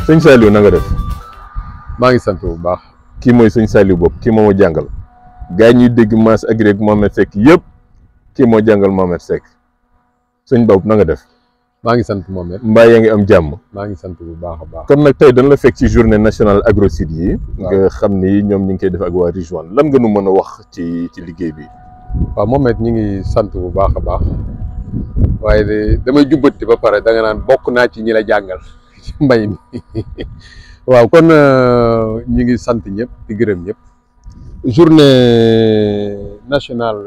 sëñ Saliou na nga def. maa ngi sant bu baax. kii mooy sëñ Saliou bopp kii moo ma jàngal gars yi ñuy dégg Mass Agri ak Mohamed Seck yëpp kii moo jàngal Mohamed Seck sëñ Bopp na nga def. maa ngi sant Mohamed. mbaa yaa ngi am jàmm. maa ngi sant bu baax a baax. kon nag tey dañ la fekk ci journée nationale Agro-Sud yi. nga xam ni ñoom ñu ngi koy def ak waa Rijwan lan nga nu mën a wax ci liggéey bi. waaw Mohamed ñu ngi sant bu baax a baax waaye de damay jubbati ba pare da nga naan bokk naa ci ñi la jàngal ci mbay mi waaw kon ñu ngi sant ñëpp di gërëm ñëpp. journée nationale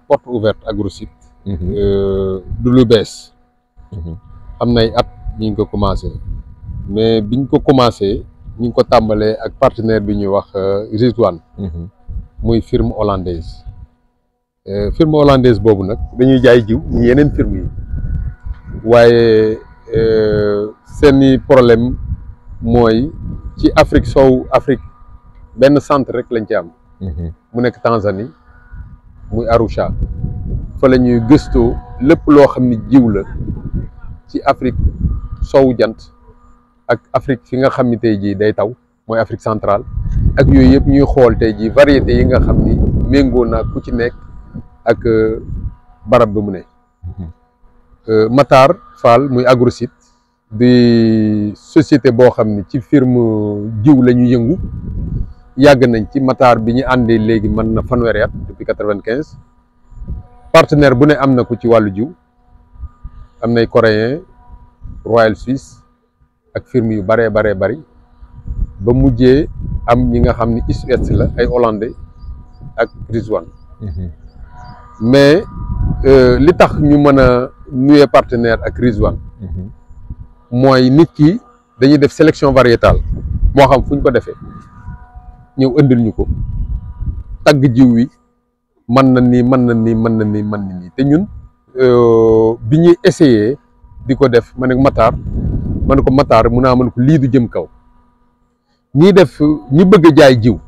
porte ouverte Agro-Sud. du lu bees. am nay at ñu ngi ko commencé mais biñ ko commencé ñu ngi ko tàmbalee ak partenaire bi ñuy wax Rijwan. muy firme hollandaise. firme hollandaise boobu nag dañuy jaay jiw ñu yeneen firme yi waaye seeni problème mooy ci Afrique sow Afrique benn centre rek lañ ci am. mu nekk Tanzanie muy Arusha fa la ñuy gëstoo lépp loo xam ni jiw la ci Afrique sowu jant ak Afrique fi nga xam ni tey jii day taw mooy Afrique centrale ak yooyu yëpp ñuy xool tey jii variété yi nga xam ni méngoo naa ku ci nekk ak barab bi mu ne. Matar Fall muy Agro-Sud di société boo xam ni ci firme jiw la ñu yëngu yàgg nañ ci Matar bi ñu àndee léegi mën na fanweeri at depuis 95 partenaire bu ne am na ko ci wàllu jiw am nay coréen Royal Suisse ak firme yu baree bari ba mujjee am ñi nga xam ni Is-Ouest la ay hollandais ak Rijwan. mais li tax ñu mën a nuyee partenaire ak Rijwan mooy nit ki dañuy def sélection variétale moo xam fu ñu ko defee ñëw indil ñu ko tagg jiw wi mën na nii te ñun bi ñuy essayé di ko def ma ne Matar mun naa mën ko lii du jëm kaw ñi def ñi bëgg a jaay jiw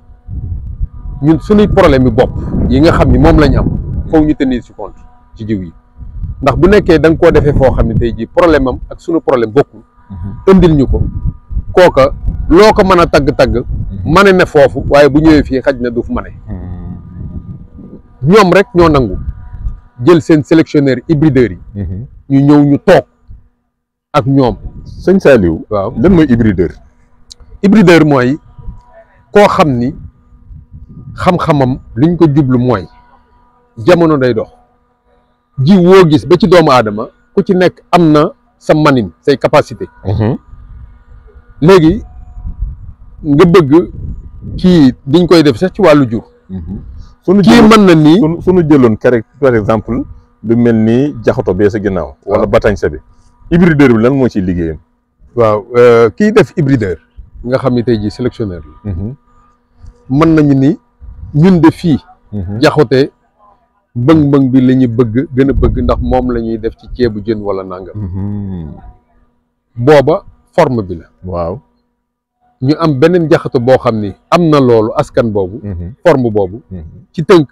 ñun suñuy problème yi bopp yi nga xam ni moom lañ am foofu ñu tenir ci compte ci jiw yi ndax bu nekkee da nga koo defee foo xam ne tey jii problème am ak sunu problème bokkul indil ñu ko kooka loo ko mën a tagg mane ne foofu waaye bu ñëwee fii xaj na du fu mane ñoom rek ñoo nangu jël seen sélectionneur hybrideurs yi ñu ñëw ñu toog ak ñoom. sëñ Saliou waaw lan mooy hybrideur mooy koo xam ni xam-xamam liñ ko jublu mooy jamono day dox jiw woo gis ba ci doomu aadama ku ci nekk am na sa manin say capacité léegi nga bëgg kii diñ koy def sax ci wàllu jur kii mën na nii suñu jëloon par exemple lu mel ni jaxato bee sa ginnaaw wala batañsa bi hybrideur bi lan moo ciy liggéeyam. waaw kii def hybrideur nga xam ni tey jii sélectionneur la mën nañu ni ñun de fii jaxote mbëng-mbëng bi la ñuy gën a bëgg ndax moom la ñuy def ci ceebu jën wala nangam booba forme bi la waaw ñu am beneen jaxato boo xam ni am na loolu askan boobu forme boobu ci tënk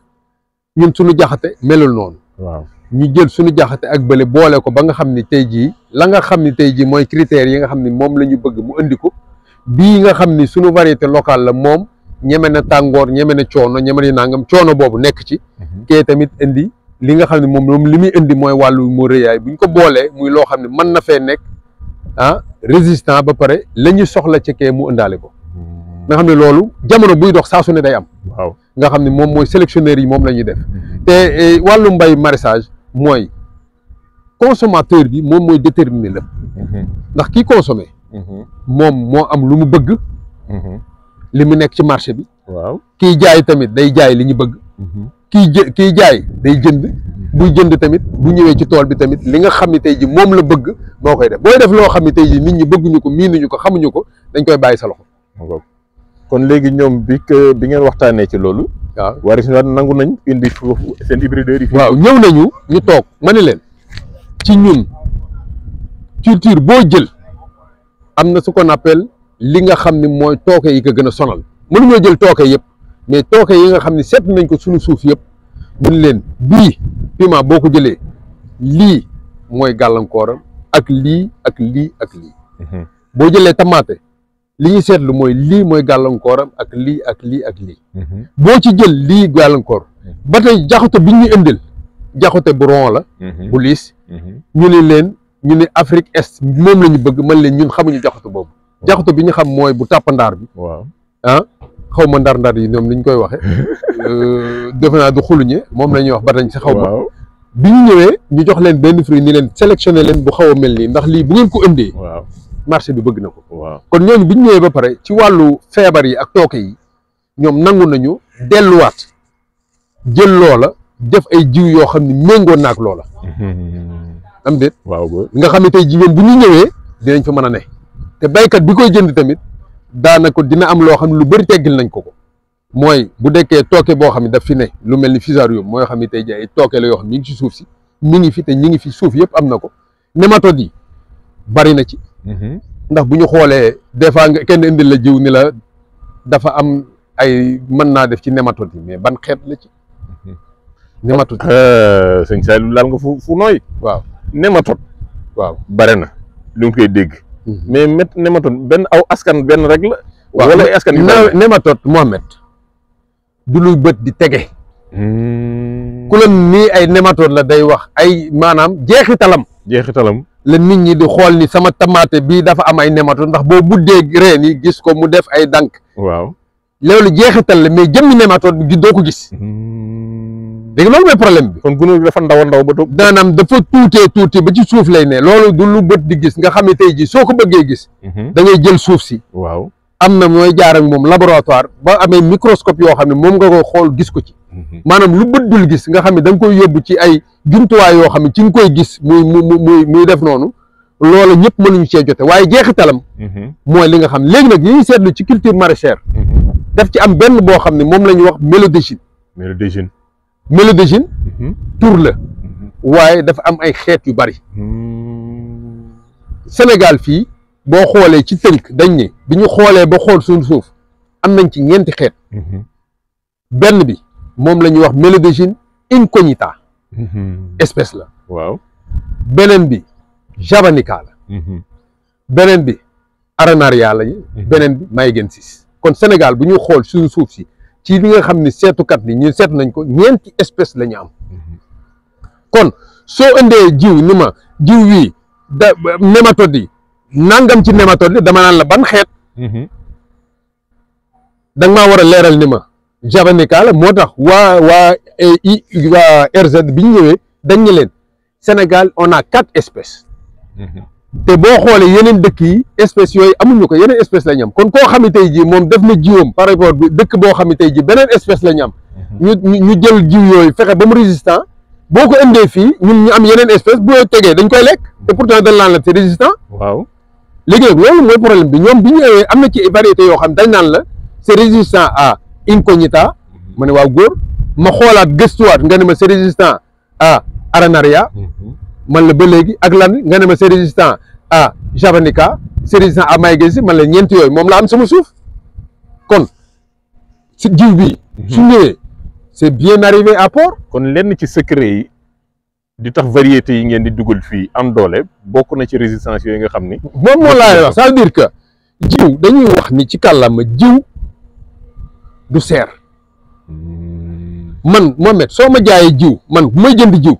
ñun suñu jaxate melul noonu waaw ñu jël suñu jaxate ak bële boole ko ba nga xam ni tey jii la nga xam ni tey jii mooy critères yi nga xam ni moom la ñu bëgg mu indi ko bii nga xam ni suñu variété locale la moom ñeme na tàngoor ñeme na coono ñeme na nangam coono boobu nekk ci kee tamit indi li nga xam ne moom li muy indi mooy wàllu mu rëyaay bu ñu ko boolee muy loo xam ne mën na fee nekk résistant ba pare la ñu soxla ci kee mu indaale ko nga xam ne loolu jamono buy dox saa su ne day am waaw nga xam ne moom mooy sélectionneur yi moom la ñuy def te wàllu mbay maraîchage mooy consommateur bi moom mooy déterminer lépp ndax kii consommé moom moo am lu mu bëgg li mu nekk ci marché bi waaw kiy jaay tamit day jaay li ñu bëgg kiy jaay day jënd buy jënd tamit bu ñëwee ci tool bi tamit li nga xam ne tey ji moom la bëgg moo koy def booy def loo xam ne tey ji nit ñi bëgguñu ko miinuñu ko xamuñu ko dañ koy bàyyi sa loxo kon léegi ñoom bi ngeen waxtaanee ci loolu waaw waa Rijwan nangu nañ indi foofu seen hybrideur yi waaw ñëw nañu ñu toog ma ne leen ci ñun culture boo jël am na ce qu'on appelle li nga xam ne mooy tooke yi ko gën a sonal mënuñoo jël tooke yëpp mais tooke yi nga xam ne seet nañ ko suñu suuf yëpp mun leen bii piment boo ko jëlee lii mooy gàllankooram ak lii ak lii ak lii boo jëlee tamaate li ñuy seetlu mooy lii mooy gàllankooram ak lii ak lii ak lii boo ci jël lii gàllankoor ba tey jaxute bi ñu indil jaxute bu rond la bu liis ñu ne leen ñu ne Afrique Est moom la ñu bëgg man leen ñun xamuñu jaxute boobu jaxute bi ñu xam mooy bu tàppandaar bi waaw xaw ma ndar-ndar yi ñoom ni ñu koy waxe defe naa du xuluñe moom la ñuy wax batañ si xaw ma bi ñu ñëwee ñu jox leen benn fruit ni leen sélectionné leen bu xaw a mel nii ndax lii bu ngeen ko indee marché bi bëgg na ko kon ñooñu bi ñu ñëwee ba pare ci wàllu feebar yi ak tooke yi ñoom nangu nañu delluwaat jël loola def ay jiw yoo xam ne méngoon naak loola am déet nga xam ne tey jigéen bu ñu ñëwee dinañ fa mën a ne te baykat bi koy jënd tamit daanaka dina am loo xam ne lu bëri teggil nañ ko mooy bu dekkee tooke boo xam ne daf fi ne lu mel ni fusarium mooy xam ne tey jii ay tooke la yoo xam ne mi ngi ci suuf si mi ngi fi te ñi ngi fi suuf yëpp am na ko nématode yi bari na ci ndax bu ñu xoolee des fois nga kenn indil la jiw ni la dafa am ay mën naa def ci nématode yi mais ban xeet la ci nématode sëñ Saliou laal nga fu nooy nématode bare na lu ngi koy dégg mais nématode benn aw askan benn rek la wala ay askan yu nématode Mohamed du luy bët di tege ku la nii ay nématode la day wax ay maanaam jeexitalam la nit ñi di xool ni sama tamaate bii dafa am ay nématode ndax boo buddee reen yi gis ko mu def ay dànk loolu jeexital la mais jëmmi nématode bi doo ko gis léegi loolu mooy problème bi kon gunóor bi dafa ndaw ba toog daanaam dafa tuuti ba ci suuf lay ne loolu du lu bët di gis nga xam ne tey jii soo ko bëggee gis da ngay jël suuf si am na mooy jaar ak moom laboratoire ba amee microscope yoo xam ne moom nga ko xool gis ko ci maanaam lu bët dul gis nga xam ne da nga koy yóbbu ci ay jumtuwaay yoo xam ne ci nga koy gis muy def noonu loolu ñëpp mënuñu cee jote waaye jeexitalam mooy li nga xam léegi nag yi ñuy seetlu ci culture maraîchère daf ci am benn boo xam ne moom la ñuy wax mélodégine tur la waaye dafa am ay xeet yu bari Sénégal fii boo xoolee ci tënk dañ ne bi ñu xoolee ba xool suñu suuf am nañ ci ñeenti xeet benn bi moom la ñuy wax mélodégine incognita espèce la beneen bi javanica la beneen bi arenaria la beneen bi maïgensis kon Sénégal bu ñuy xool suñu suuf si ci li nga xam ne seetukat ni ñu seet nañ ko ñeenti espèce la ñu am kon soo indee jiw ni ma jiw wii da nématode yi nangam ci nématode yi dama naan la ban xeet da nga maa war a leeral ni ma javanica la moo tax waa RZ bi ñu ñëwee dañ ñu leen Sénégal on a 4 espèces te boo xoolee yeneen dëkk yi espèces yooyu amuñu ko yeneen espèce la ñu am kon koo xam ne tey jii moom def na jiwam par rapport bi dëkk boo xam ne tey jii beneen espèce la ñu am ñu jël jiw yooyu fexe ba mu résistant boo ko indee fii ñun ñu am yeneen espèce boo tegee dañ koy lekk te pourtant dañ naan la c'est résistant léegi nag loolu mooy problème bi ñoom bi ñu ñëwee am na ci variété yoo xam dañ naan la c'est résistant à incognita ma ne waaw góor ma xoolaat gëstuwaat nga ne ma c'est résistant à arenaria man la ba léegi ak lan nga ne ma c'est résistant à javanica c'est résistant à maïgensis man la ñeenti yooyu moom la am sama suuf kon si jiw bi su ñëwee c'est bien arrivé à port kon lenn ci secret yi di tax variété yi ngeen di dugal fii am doole bokk na ci résistance yooyu nga xam ni moom moo laa wax ça veut dire que jiw dañuy wax ni ci kàllaama jiw du seer man Mohamed soo ma jaayee jiw man bu may jënd jiw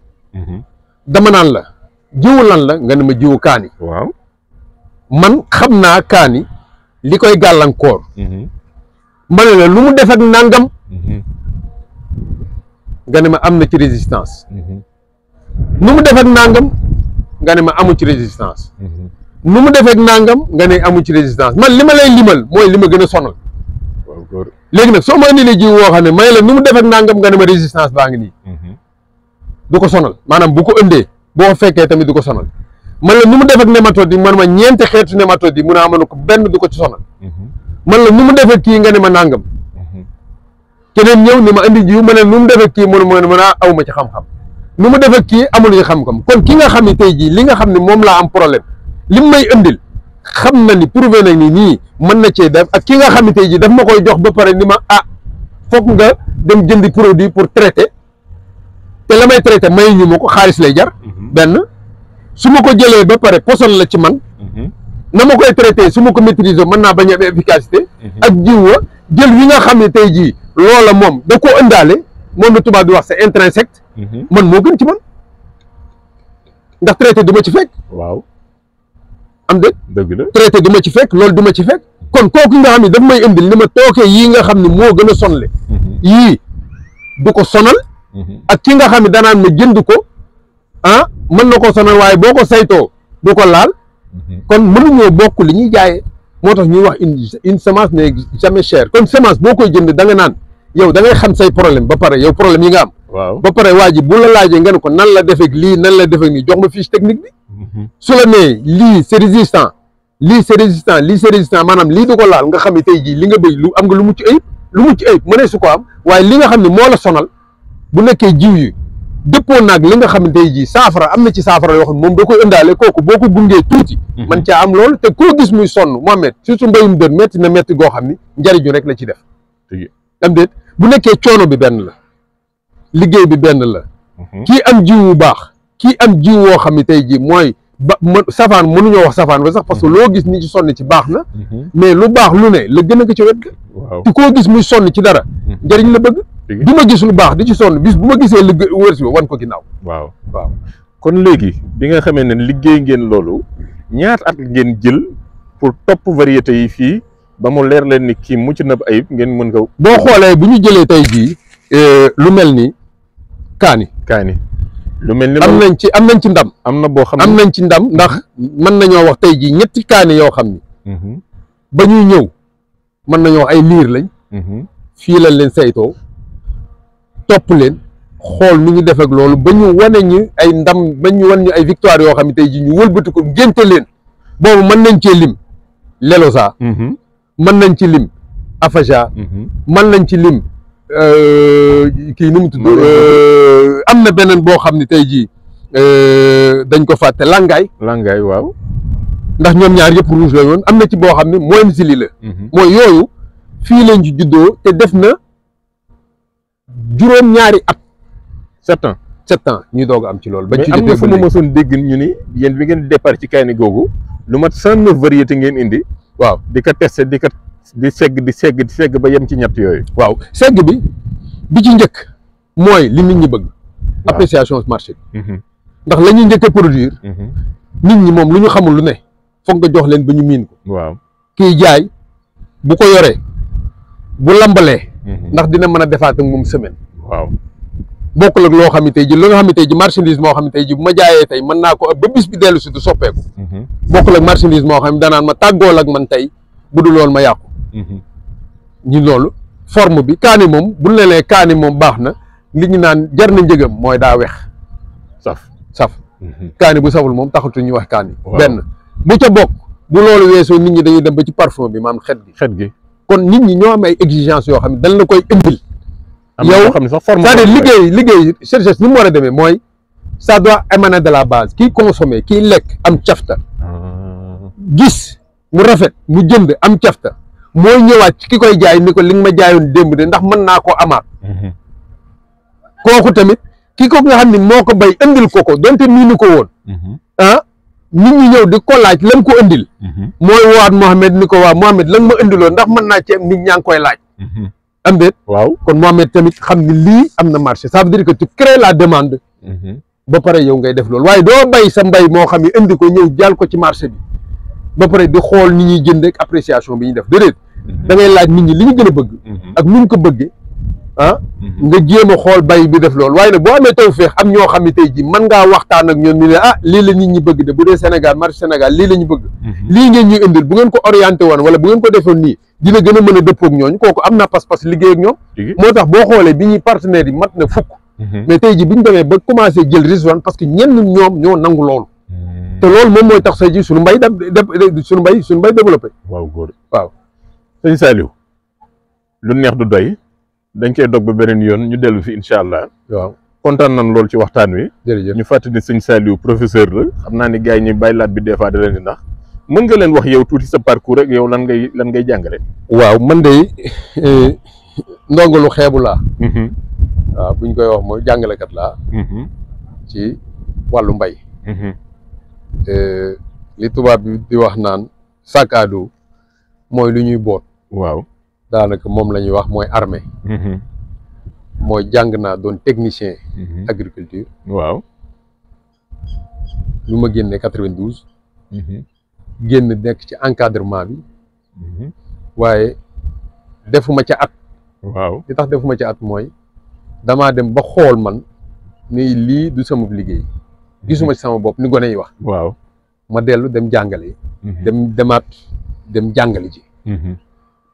dama naan la jiwu lan la nga ne ma jiwu kaani man xam naa kaani li koy gàllankoor ma ne la lu mu def ak nangam nga ne ma am na ci résistance nu mu def ak nangam nga ne ma amu ci résistance nu mu def ak nangam nga ne amu ci résistance man li ma lay limal mooy li ma gën a sonal léegi nag soo ma indilee jiw woo xam ne may la nu mu def ak nangam nga ne ma résistance baa ngi nii du ko sonal maanaam bu ko ëndee boo fekkee tamit du ko sonal man la nu mu def ak nématode yi man ma ñeenti xeetu nématode yi mun a amana ko benn du ko ci sonal man la nu mu def ak kii nga ne ma nangam keneen ñëw ni ma indi jiw ma ne nu mu def ak kii mënu ma mën a aw ma ci xam-xam nu mu def ak kii amul ci xam-xam kon ki nga xam ne tey jii li nga xam ne moom laa am problème lim may indil xam na ni prouvé na ni nii mën na cee def ak ki nga xam ne tey jii daf ma koy jox ba pare ni ma foog nga dem jëndi produit pour traiter te la may traité may ñu ma ko xaalis lay jar benn su ma ko jëlee ba pare poson la ci man na ma koy traité su ma ko maîtriser mën naa bañ a am efficacité. ak jiw wa jël yi nga xam ne tey jii loola moom da koo ëndaale moom la tubaab di wax c'est intrinsèque. man moo gën ci man ndax traité du ma ci fekk. waaw am de dëgg la traité du ma ci fekk loolu du ma ci fekk kon kooku nga xam ne daf may indil ni ma tooke yii nga xam ne moo gën a sonle yii du ko sonal ak ki nga xam ne danaan ma jënd ko ah mën na ko sonal waaye boo ko saytoo du ko laal kon mënuñoo bokk li ñuy jaayee moo tax ñuy wax une semence n'est jamais chère kon semence boo koy jënd da nga naan yow da ngay xam say problème ba pare yow problème yi nga am waaw ba pare waa ji bu la laajee nga ne ko nan la defeek lii nan la defeek nii jox ma fiche technique bi su la nee lii c'est résistant lii c'est résistant lii c'est résistant maanaam lii du ko laal nga xam ne tey jii li nga béy lu am nga lu mucc ayib mënee su ko am waaye li nga xam ne moo la sonal bu nekkee jiw yi dëppoo naag li nga xam ne tey jii saafara am na ci saafara yoo xam ne moom da koy ëndaale kooku boo ko gungee tuuti man caa am loolu te koo gis muy sonn Mohamed surtout mbéyum dër métti na métti goo xam ni njariñu rek la ci def am déet bu nekkee coono bi benn la liggéey bi benn la kii am jiw bu baax kii am jiw woo xam ne tey jii mooy ba safaan mënuñoo wax safaan ba sax parce que loo gis ni ci sonn ci baax na mais lu baax lu ne la gën a ko ci wet ga te koo gis muy sonn ci dara njariñ la bëgg du ma gis lu baax di ci sonn bis bu ma gisee li wër si wan ko ginnaaw waaw kon léegi bi nga xamee ne liggéey ngeen loolu ñaata at ngeen jël pour topp variété yi fii ba mu leer leen ni kii mucc na ayib ngeen mën ko boo xoolee bu ñu jëlee tey jii lu mel ni kaani lu mel ni am nañ ci ndam am na boo xam ne am nañ ci ndam ndax mën nañoo wax tey jii ñetti kaani yoo xam ni ba ñuy ñëw mën nañoo wax ay liir lañ fii lañ leen saytoo topp leen xool nu ñu def ak loolu ba ñu wane ñu ay ndam ba ñu wan ñu ay victoire yoo xam ne tey jii ñu wëlbati ko ngénte leen boobu mën nañ cee lim Lelosa mën nañ ci lim Afaja mën nañ ci lim kii nu mu tudd am na beneen boo xam ne tey jii dañ ko fàtte langaay waaw ndax ñoom ñaar yëpp rouge la yoon am na ci boo xam ne mooy sili la mooy yooyu fii lañ ci juddoo te def na juróom-ñaari at 7 ans ñuy doog a am ci loolu bañ ci am na fu ma mosoon dégg ñu ni yéen bi ngeen départ ci kaani googu lu mat 109 variété ngeen indi waaw di ko testé di segg ba yem ci ñett yooyu waaw segg bi ci njëkk mooy li nit ñi bëgg appréciation marché bi ndax la ñuy njëkk a produire nit ñi moom lu ñu xamul lu ne foog nga jox leen ba ñu miin ko waaw kiy jaay bu ko yoree bu lambalee ndax dina mën a defaat ak moom semaine waaw bokkul ak loo xam ne tey ji lu nga xam ne tey ji marchandise moo xam ne tey ji bu ma jaayee tey mën naa ko ba bis bi dellu si du soppeeku bokkul ak marchandise moo xam ne danaan ma tàggool ak man tey bu dul loolu ma yàqu ñi loolu forme bi kaani moom bu ne lee kaani moom baax na li ñu naan jar na njëgam mooy daa wex saf kaani bu saful moom taxatu ñuy wax kaani benn bu ca bokk bu loolu weesoo nit ñi dañuy dem ba ci parfum bi maam xet gi kon nit ñi ñoo am ay exigence yoo xam ne dañ la koy indil yow c'est-à-dire liggéey chercheur ni mu war a demee mooy ça doit émaner de la base kii consommer kii lekk am cafta gis mu rafet mu jënd am cafta mooy ñëwaat ci ki koy jaay ni ko li nga ma jaayoon démb de ndax mën naa koo amaat kooku tamit ki ko nga xam ne moo ko bay indil ko donte miinu ko woon nit ñi ñëw di ko laaj lam ko indil mooy waat Mohamed ni ko waa Mohamed lan ma indiloon ndax mën naa ci nit ñaa ngi koy laaj am déet waaw kon Mohamed tamit xam ni lii am na marché ça veut dire que tu crées la demande ba pare yow ngay def loolu waaye doo bay sa mbay moo xam ne indi ko ñëw jàll ko ci marché bi ba pare di xool ni ñuy jënd ak appréciation bi ñuy def déedéet da ngay laaj nit ñi li ñu gën a bëgg ak nu ñu ko bëggee nga jéem a xool bay bi def loolu waaye nag boo amee tawfeex am ñoo xam ne tey ji mën ngaa waxtaan ak ñoom ñu ne lii la nit ñi bëgg de bu dee Sénégal marché Sénégal lii la ñu bëgg lii ngeen ñuy indil bu ngeen ko orienté woon wala bu ngeen ko defoon nii dina gën a mën a dëppoo ak ñooñu kooku am na pas-pas liggéey ak ñoom moo tax boo xoolee bi ñuy partenaires yi mat na fukk mais tey ji bi ñu demee ba commencé jël risque parce que ñenn ñoom ñoo nangu loolu te loolu moom mooy tax say ji suñu mbay suñu mbay développé waaw góor waaw sëñ Saliou lu neex du doy dañ koy dog ba beneen yoon ñu dellu fi incha allah waaw kontaan nañ loolu ci waxtaan wi jërëjëf ñu fàttali sëñ Saliou professeur la xam naa ni gars yi ñuy bàyyi laat bi des fois da leen di ndax mën nga leen wax yow tuuti sa parcours rek yow lan ngay jàngale waaw man de ndongo lu xeebu laa waaw bu ñu koy wax mooy jàngalekat laa ci wàllu mbay li tubaab bi di wax naan sac à dos mooy lu ñuy boot. waaw daanaka moom la ñuy wax mooy armée. mooy jàng naa doon technicien. agriculture. waaw. lu ma génnee 92. génn nekk ci encadrement bi. waaye defuma ca at. waaw li tax defuma ca at mooy damaa dem ba xool man ni lii du sama liggéey. gisuma ci sama bopp ni gone yi wax. waaw ma dellu dem jàngale. dem jàngale ji.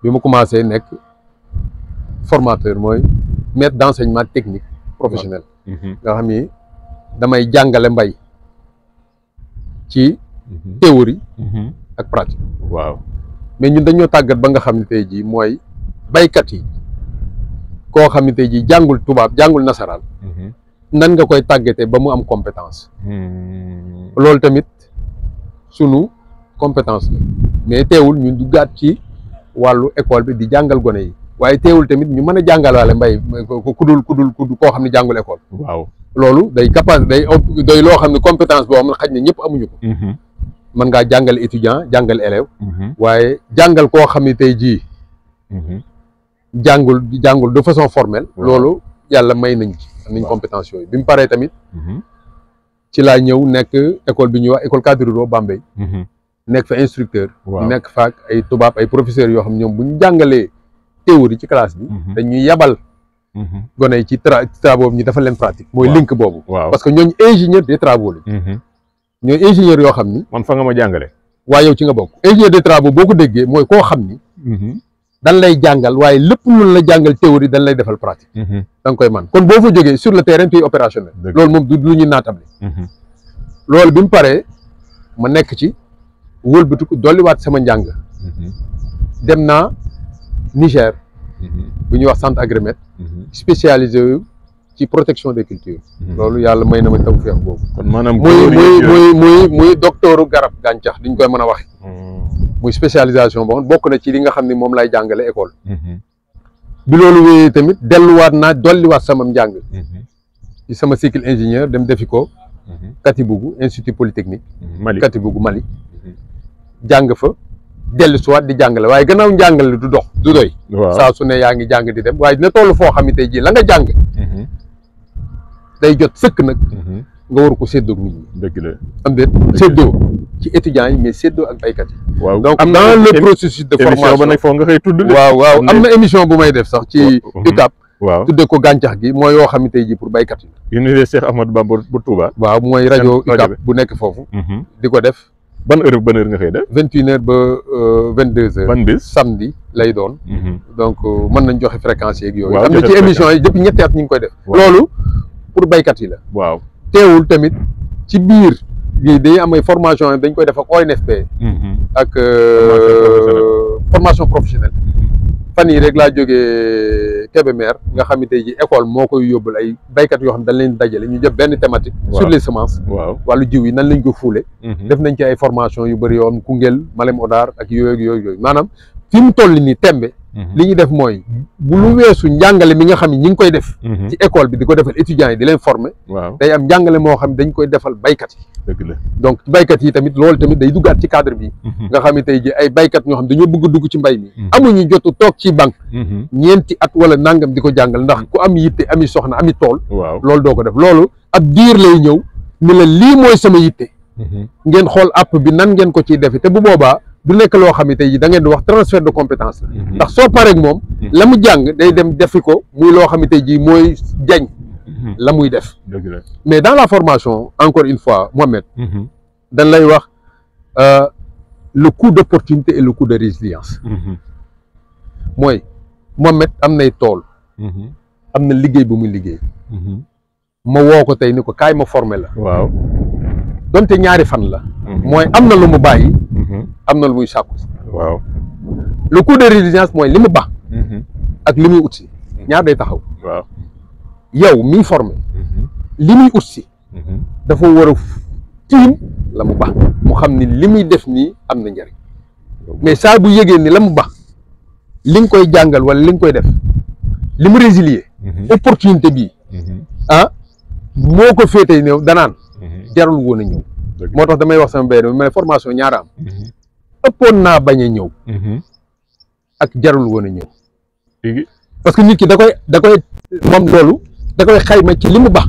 bi ma commencé nekk formateur mooy maître d'enseignement technique professionnel. nga xam ni damay jàngale mbay ci théorie ak pratique. waaw mais ñun dañoo tàggat ba nga xam ne tey jii mooy baykat yi koo xam ne tey jii jàngul tubaab jàngul nasaraan. nan nga koy tàggatee ba mu am compétence. loolu tamit sunu compétence la mais teewul ñun duggaat ci wàllu école bi di jàngal gone yi waaye teewul tamit ñu mën a jàngalaale mbay ku dul koo xam ne jàngul école. waaw loolu day capacité day loo xam ne compétence boo xam ne xaj na ñëpp amuñu ko. mën ngaa jàngal étudiant jàngal élève waaye jàngal koo xam ne tey jii jàngul de façon formelle. loolu yàlla may nañ ci am nañ compétence yooyu bi mu paree tamit ci laa ñëw nekk école bi ñuy wax école cadre rural Bambey. nekk fa instructeur. nekk fa ay tubaab ay professeurs yoo xam ñoom bu ñu jàngalee théorie ci classe bi dañuy yabal gone yi ci travaux ñu dafa leen pratique mooy link boobu. parce que ñooñu ingénieur des travaux la ñooy ingénieur yoo xam ni man fa nga ma jàngale. waaye yow ci nga bokk ingénieur des travaux boo ko déggee mooy koo xam ni dañ lay jàngal waaye lépp lu la jàngal théorie dañ lay defal pratique. da nga koy man kon boo fa jógee sur le terrain tu es opérationnel. loolu moom du lu ñu naatable. loolu bi mu paree ma nekk ci wëlbatiku dolliwaat sama njàng. dem naa Niger. bu ñuy wax centre Agrimet. spécialisé yu ci protection des cultures. loolu yàlla may na ma tawfeex boobu. kon maanaam muy docteuru garab gàncax diñ koy mën a waxe muy spécialisation boo bokk na ci li nga xam ne moom lay jàngale école. bi loolu wéyee tamit delluwaat naa dolliwaat sama njàng. ci sama cycle ingénieur dem defi ko. Katibougou institut polytechnique. Mali Katibougou Mali. jàng fa dellu siwaat di jàngale waaye gannaaw njàngale du dox du doy. saa su ne yaa ngi jàng di dem waaye dina toll foo xam ne tey jii la nga jàng. day jot sëkk nag. nga war ko séddoo ak nit ñi. dëgg la am déet séddoo ci étudiants yi mais séddoo ak baykat yi. waaw donc dans le processus de formation émission ba nag foo nga xëy tudd. waaw am na émission bu may def sax ci UCAB. waaw tuddee ko gàncax gi mooy yoo xam ne tey jii pour baykat yi. Université Cheikh Ahmadou Bamba bu Touba. waaw mooy rajo UCAB bu nekk foofu. di ko def. ban heure nga xëy def. 21h ba 22h. ban bis samedi lay doon. donc mën nañ joxe fréquence yeeg yooyu. waaw am na ci émission yi depuis ñetti at ñu ngi koy def. loolu pour baykat yi la. waaw teewul tamit ci biir bii day am ay formation dañ koy def ak ONFP. ak formation professionnelle. fan yi rek laa jógee Kébémer nga xam ne tey ji école moo koy yóbbul ay baykat yoo xam ne dañ leen dajale ñu jëf benn thématique. sur les semences. wàllu jiw yi nan lañ ko fuule. def nañ ci ay formation yu bëri yoo xam Koungheul Malem Hodar ak yooyu maanaam fi mu toll nii tembe. li ñuy def mooy bu lu weesu njàngale mi nga xam ne ñi ngi koy def. ci école bi di ko defal étudiants yi di leen former. day am njàngale moo xam ne dañ koy defal baykat yi. dëgg la donc baykat yi tamit loolu tamit day duggaat ci cadre bi. nga xam ne tey ji ay baykat ñoo xam dañoo bëgg a dugg ci mbay mi. amuñu jotu toog ci banque. ñeenti at wala nangam di ko jàngal ndax ku am yitte ami soxna ami tool. loolu doo ko def loolu ab diir lay ñëw ni la lii mooy sama yitte. ngeen xool app bi nan ngeen ko ciy defee te bu boobaa du nekk loo xam ne tey jii da ngeen di wax transfert de compétence la. ndax soo pareeg moom. la mu jàng day dem defi ko muy loo xam ne tey jii mooy jañ. la muy def. mais dans la formation encore une fois Mohamed. dañ lay wax le coût d'opportunité et le coût de résilience. mooy Mohamed am nay tool. am na liggéey bu muy liggéey. ma woo ko tey ni ko kaay ma formé la. waaw donte ñaari fan la. mooy am na lu mu bàyyi. am na lu muy sàkku si. waaw le coût de résilience mooy li mu baax. ak li muy ut si. ñaar day taxaw. waaw yow miy formé. li muy ut si. dafa war a tiim la mu baax mu xam ni li muy def nii am na njariñ mais saa bu yëgee ni la mu baax li nga koy jàngal wala li nga koy def li mu résilier. opportunité bii. moo ko féetee ñëw danaan. jarul woon a ñëw. moo tax damay wax sama benn ma ne formation ñaara am. ëppoon naa bañ a ñëw ak jarul woon a ñëw parce que nit ki da koy moom loolu da koy xayma ci li mu bax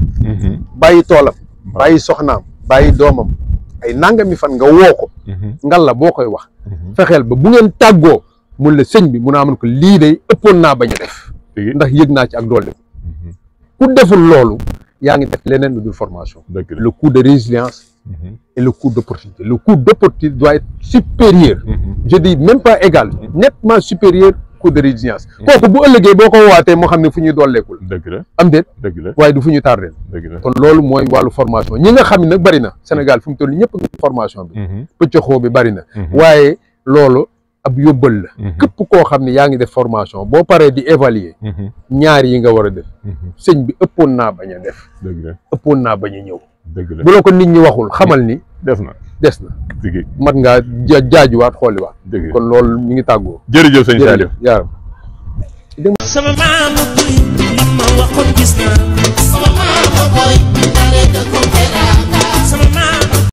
bàyyi toolam bàyyi soxnaam bàyyi doomam ay nangami fan nga woo ko ngal la boo koy wax fexeel ba bu ngeen tàggoo mun la sëñ bi mun a amoon ko lii day ëppoon naa bañ a def ndax yëg naa ci ak doole ku deful loolu yaa ngi def leneen lu dul formation le coût de résilience et le coût d'opportunité doit être supérieur je dis même pas égal nettement supérieur coût de résilience kooku bu ëllëgee boo ko waatee moo xam ne fu ñuy dooleekul am déet waaye du fu ñu tardeel kon loolu mooy wàllu formation ñi nga xam ne nag bëri na Sénégal fu mu toll ñëpp formation bi pëccaxoo bi bëri na waaye loolu ab yóbbal la képp koo xam ne yaa ngi def formation boo paree di évaluer ñaar yi nga war a def sëñ bi ëppoon naa bañ a def ëppoon naa bañ a ñëw bu la ko nit ñi waxul xamal ni des na mat ngaa jaajuwaat xooliwaat kon loolu ñu ngi tàggoo jërëjëf sëñ Saliou yaaram sama maam li ma waxoon gis naa